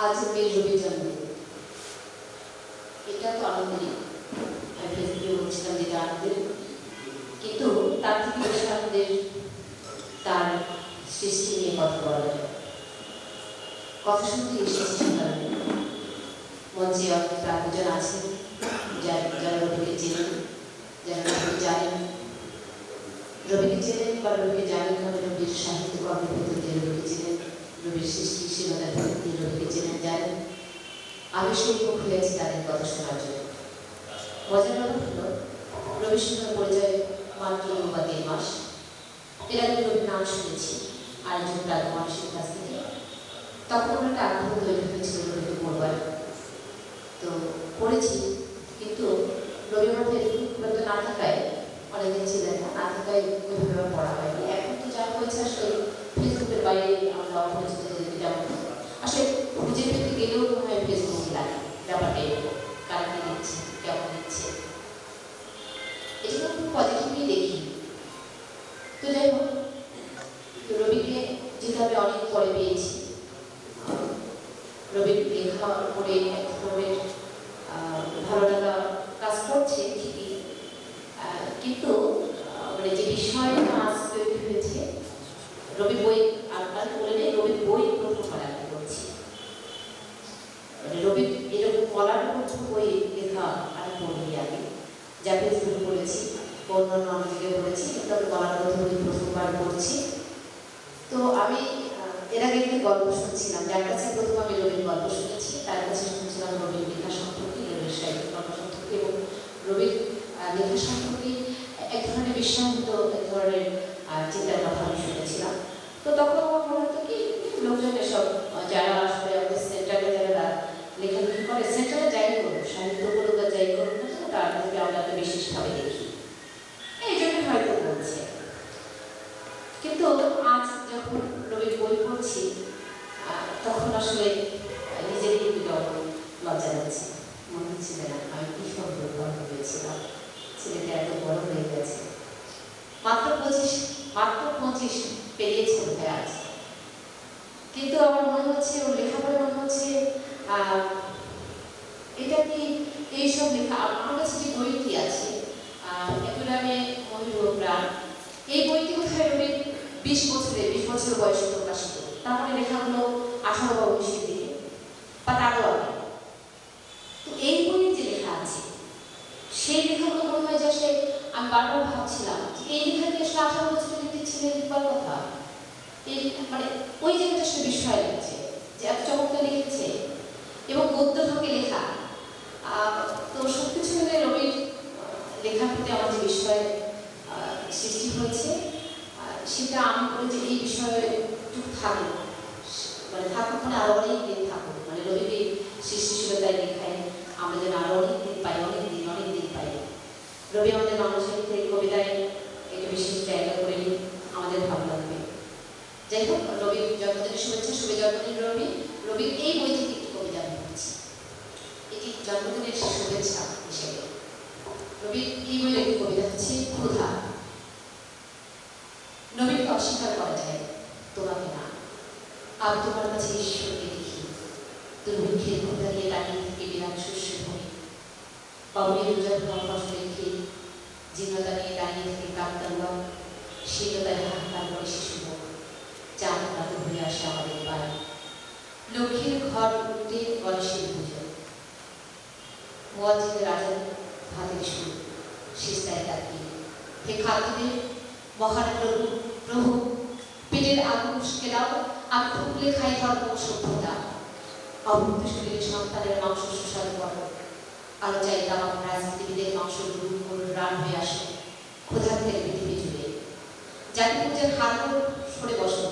আজ মেয়ের রবির জন্মদিন। এটা তো আনন্দেরই, আমি ফেসবুকে বলছিলাম যেটা আনন্দের, কিন্তু তার থেকে বেশি আনন্দের তার সৃষ্টি নিয়ে কথা বলা যায়। কথা শুনতে এসেছি সকালে, মঞ্চে অনেক প্রাণজন আছেন যারা রবিকে চেনেন, যারা রবিকে জানেন, রবিকে চেনেন বা রবিকে জানেন না, রবির সাহিত্য কর্মের ভেতর দিয়ে রবিকে চেনেন, রবির সৃষ্টিশীলতার ভেতর দিয়ে রবিকে চেনেন জানেন। আমি সম্মুখ হয়েছি তাদের কথা শোনার জন্য। মজার ব্যাপার হলো, রবির সঙ্গে পরিচয় মাত্র বা 3 মাস। এর আগে রবির নাম শুনেছি আরেকজন প্রান্ত মানুষের কাছ থেকে। তখন একটা আগ্রহ তৈরি হয়েছিল রবিকে পড়বার, তো পড়েছি। কিন্তু রবি আমার ফেসবুক না থাকায়, অনেকদিন ছিলেন না থাকায় ওইভাবে পড়া হয়নি। এখন তো যা হয়েছে আসলে ফেসবুকের বাইরে আমরা অপরিচিত যেমন আসলে খুঁজে পেতে গেলেও মনে হয় ফেসবুক লাগে ব্যাপারটা এরকম, কারা কি দিচ্ছে, কেমন দিচ্ছে, এটা খুব পজিটিভলি দেখি। তো যাই হোক, রবিকে যেহেতু আমি অনেক পরে পেয়েছি, রবির লেখা পড়ে এক ধরনের ভালো লাগা কাজ করছে ঠিকই, কিন্তু মানে যে বিষয়টা আজ তৈরি হয়েছে, রবি বই আর বলে নেই, রবির বই প্রথম আরম্ভ করছি। মানে রবির এরকম বলার প্রথম বই লেখা আমি পড়ি আগে, যা ফেসবুকে বলেছি, অন্যান্য অনেকে বলেছি, কিন্তু আমি বলার প্রথম বই প্রথমবার পড়ছি। তো আমি এর আগে একটি গল্প শুনছিলাম, যার কাছে প্রথম আমি রবির গল্প শুনেছি, তার কাছে শুনছিলাম রবির লেখা সম্পর্কে, রবির সাহিত্য কর্ম সম্পর্কে এবং রবির লেখা সম্পর্কে এক ধরনের বিস্ময়িত এক ধরনের চিন্তার কথা আমি শুনেছিলাম। তো তখন আমার মনে হতো কি, লোকজন এসব যারা আসলে আমাদের সেন্টারে যারা লেখালেখি করে, সেন্টারে যাই করুক, সাহিত্য করুক বা যাই করুক না, তার থেকে আমরা একটা বিশেষভাবে দেখি, এই জন্য হয়তো বলছে। কিন্তু আজ যখন রবির বই পড়ছি, তখন আসলে নিজেরই একটু লজ্জা লাগছে, মনে হচ্ছিল না আমি কি সুন্দর গল্প পেয়েছিলাম, ছেলেটা এত বড় হয়ে গেছে, মাত্র 25 পেরিয়েছে বোধহয় আজ। কিন্তু আমার মনে হচ্ছে, ওর লেখাপড়া মনে হচ্ছে এটা কি এইসব লেখা আমার কাছে যে বইটি আছে, একুরামে মহিলা প্রাণ, এই বইটি কোথায় রবির 20 বছর বয়সে প্রকাশিত, তার মানে লেখাগুলো 18 বা 19 দিকে বা তারও আগে। তো এই বইয়ের যে লেখা আছে, সেই লেখাগুলো মনে হয় যে আসলে আমি বারবার ভাবছিলাম এই লেখা কি আসলে 18 বছরের একটি ছেলে লিখবার কথা, এই মানে ওই জায়গাটা আসলে বিস্ময় লাগছে যে এত চমৎকার লিখেছে এবং গদ্য ঢোকে লেখা। তো সবকিছু মিলে রবির লেখার প্রতি আমার যে বিষয় সৃষ্টি হয়েছে, সেটা আমি বলি যে এই বিষয়ে থাকুক, মানে থাকুক, মানে আরো অনেক দিন থাকুক, মানে রবিকে সৃষ্টিশীলতায় লেখায় আমরা যেন আরো অনেক দিন পাই, অনেক দিন পাই। রবি আমাদের বাংলা সাহিত্যের কবিতায় একটা বিশেষ জায়গা করে নিই, আমাদের ভালো লাগবে। যাই হোক, রবির জন্মদিনের শুভেচ্ছা, শুভে জন্মদিন রবি। রবির এই বই থেকে একটি কবিতা আমি পড়ছি, এটি জন্মদিনের শুভেচ্ছা হিসেবে। রবির এই বইয়ের একটি কবিতা হচ্ছে ক্ষুধা। নবীনকে অস্বীকার করা যায়, তোমাকে না, আমি তোমার কাছে ঈশ্বরকে দেখি, দুর্ভিক্ষের ক্ষুধা নিয়ে দাঁড়িয়ে থেকে বিরাট শস্য ভূমি, বাবুয়ের উজার ফসল রেখে জীর্ণতা নিয়ে দাঁড়িয়ে থেকে কাকতাল্লভ, শীততায় হাহাকার করে শিশু মুখ, চাঁদ রাতে ঘুরে আসে আমাদের পায়ে, লক্ষ্মীর ঘর উঠে গণেশের পুজো, মোয়াজ্জিদ রাজার হাতের সুর, সিস্তায় তাকিয়ে, হে খাদ্যদের মহান প্রভু, পেটের আগুন উস্কে দাও, আমি ফুকলে খাই ধর্ম সভ্যতা, অভুক্ত শরীরে সন্তানের মাংস সুস্বাদু করো, আলো চাই তামাক রাজনীতিবিদের মাংস গরুর রান হয়ে আসে ক্ষুধার্তের পৃথিবী জুড়ে, জাতিপুঞ্জের হাড়গোড় সরে বসো,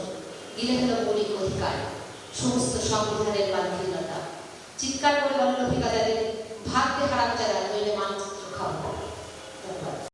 গিলে ফেলো মৌলিক অধিকার, সমস্ত সংবিধানের বাধ্যহীনতা, চিৎকার করে বলো রফিকা যাদের ভাগ্যে হারাম যারা নইলে মানচিত্র খাওয়া। ধন্যবাদ।